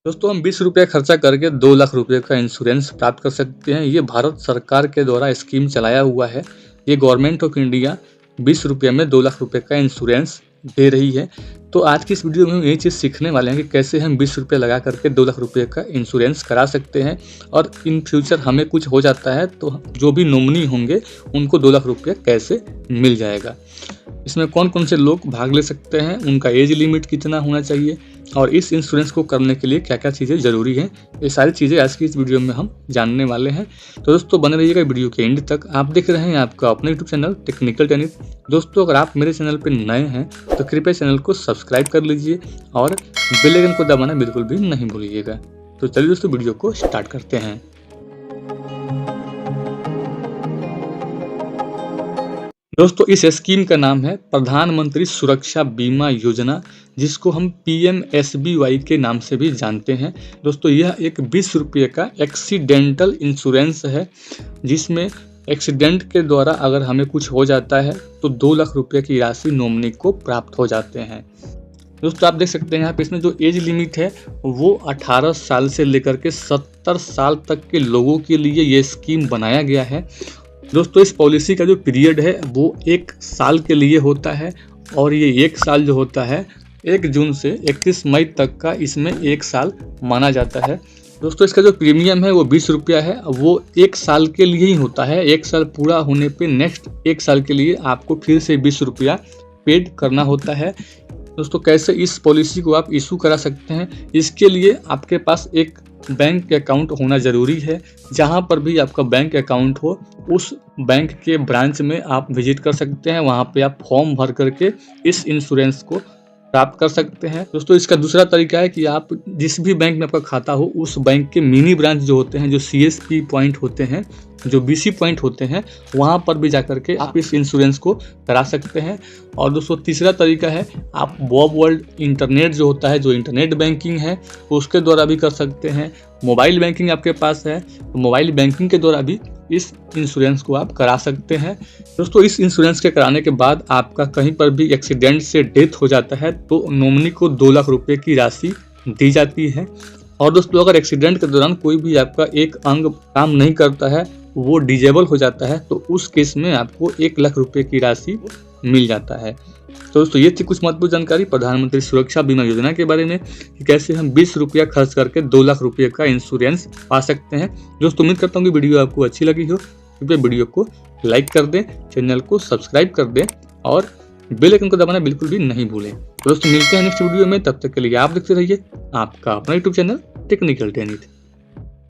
दोस्तों हम 20 रुपये खर्चा करके 2 लाख रुपए का इंश्योरेंस प्राप्त कर सकते हैं। ये भारत सरकार के द्वारा स्कीम चलाया हुआ है। ये गवर्नमेंट ऑफ इंडिया 20 रुपये में 2 लाख रुपए का इंश्योरेंस दे रही है। तो आज की इस वीडियो में हम यही चीज़ सीखने वाले हैं कि कैसे हम 20 रुपये लगा करके 2 लाख रुपए का इंश्योरेंस करा सकते हैं और इन फ्यूचर हमें कुछ हो जाता है तो जो भी नॉमिनी होंगे उनको 2 लाख रुपये कैसे मिल जाएगा। इसमें कौन कौन से लोग भाग ले सकते हैं, उनका एज लिमिट कितना होना चाहिए और इस इंश्योरेंस को करने के लिए क्या क्या चीज़ें ज़रूरी हैं, ये सारी चीज़ें आज की इस वीडियो में हम जानने वाले हैं। तो दोस्तों बने रहिएगा वीडियो के एंड तक। आप देख रहे हैं आपका अपना यूट्यूब चैनल टेक्निकल टेनिस। दोस्तों अगर आप मेरे चैनल पर नए हैं तो कृपया चैनल को सब्सक्राइब कर लीजिए और बेल आइकन को दबाना बिल्कुल भी नहीं भूलिएगा। तो चलिए दोस्तों वीडियो को स्टार्ट करते हैं। दोस्तों इस स्कीम का नाम है प्रधानमंत्री सुरक्षा बीमा योजना, जिसको हम PMSBY के नाम से भी जानते हैं। दोस्तों यह एक 20 रुपये का एक्सीडेंटल इंश्योरेंस है, जिसमें एक्सीडेंट के द्वारा अगर हमें कुछ हो जाता है तो 2 लाख रुपये की राशि नॉमिनी को प्राप्त हो जाते हैं। दोस्तों आप देख सकते हैं यहाँ पे इसमें जो एज लिमिट है वो 18 साल से लेकर के 70 साल तक के लोगों के लिए ये स्कीम बनाया गया है। दोस्तों इस पॉलिसी का जो पीरियड है वो 1 साल के लिए होता है और ये 1 साल जो होता है 1 जून से 31 मई तक का इसमें 1 साल माना जाता है। दोस्तों इसका जो प्रीमियम है वो 20 रुपया है, वो 1 साल के लिए ही होता है। 1 साल पूरा होने पे नेक्स्ट 1 साल के लिए आपको फिर से 20 रुपया पेड करना होता है। दोस्तों कैसे इस पॉलिसी को आप इशू करा सकते हैं, इसके लिए आपके पास एक बैंक अकाउंट होना ज़रूरी है। जहां पर भी आपका बैंक अकाउंट हो उस बैंक के ब्रांच में आप विजिट कर सकते हैं। वहां पे आप फॉर्म भर करके इस इंश्योरेंस को प्राप्त कर सकते हैं। दोस्तों इसका दूसरा तरीका है कि आप जिस भी बैंक में आपका खाता हो उस बैंक के मिनी ब्रांच जो होते हैं, जो CSP पॉइंट होते हैं, जो BC पॉइंट होते हैं, वहाँ पर भी जाकर के आप इस इंश्योरेंस को करा सकते हैं। और दोस्तों तीसरा तरीका है आप बॉब वर्ल्ड इंटरनेट जो होता है, जो इंटरनेट बैंकिंग है, उसके द्वारा भी कर सकते हैं। मोबाइल बैंकिंग आपके पास है तो मोबाइल बैंकिंग के द्वारा भी इस इंश्योरेंस को आप करा सकते हैं। दोस्तों इस इंश्योरेंस के कराने के बाद आपका कहीं पर भी एक्सीडेंट से डेथ हो जाता है तो नॉमिनी को 2 लाख रुपए की राशि दी जाती है। और दोस्तों अगर एक्सीडेंट के दौरान कोई भी आपका एक अंग काम नहीं करता है, वो डिजेबल हो जाता है, तो उस केस में आपको 1 लाख रुपए की राशि मिल जाता है। तो दोस्तों ये थी कुछ महत्वपूर्ण जानकारी प्रधानमंत्री सुरक्षा बीमा योजना के बारे में कि कैसे हम 20 रुपया खर्च करके 2 लाख रुपये का इंश्योरेंस पा सकते हैं। दोस्तों उम्मीद करता हूँ कि वीडियो आपको अच्छी लगी हो। कृपया वीडियो को लाइक कर दें, चैनल को सब्सक्राइब कर दें और बेल आइकन को दबाना बिल्कुल भी नहीं भूलें। तो दोस्तों मिलते हैं नेक्स्ट वीडियो में, तब तक के लिए आप देखते रहिए आपका अपना यूट्यूब चैनल टेक्निकल टेनिस।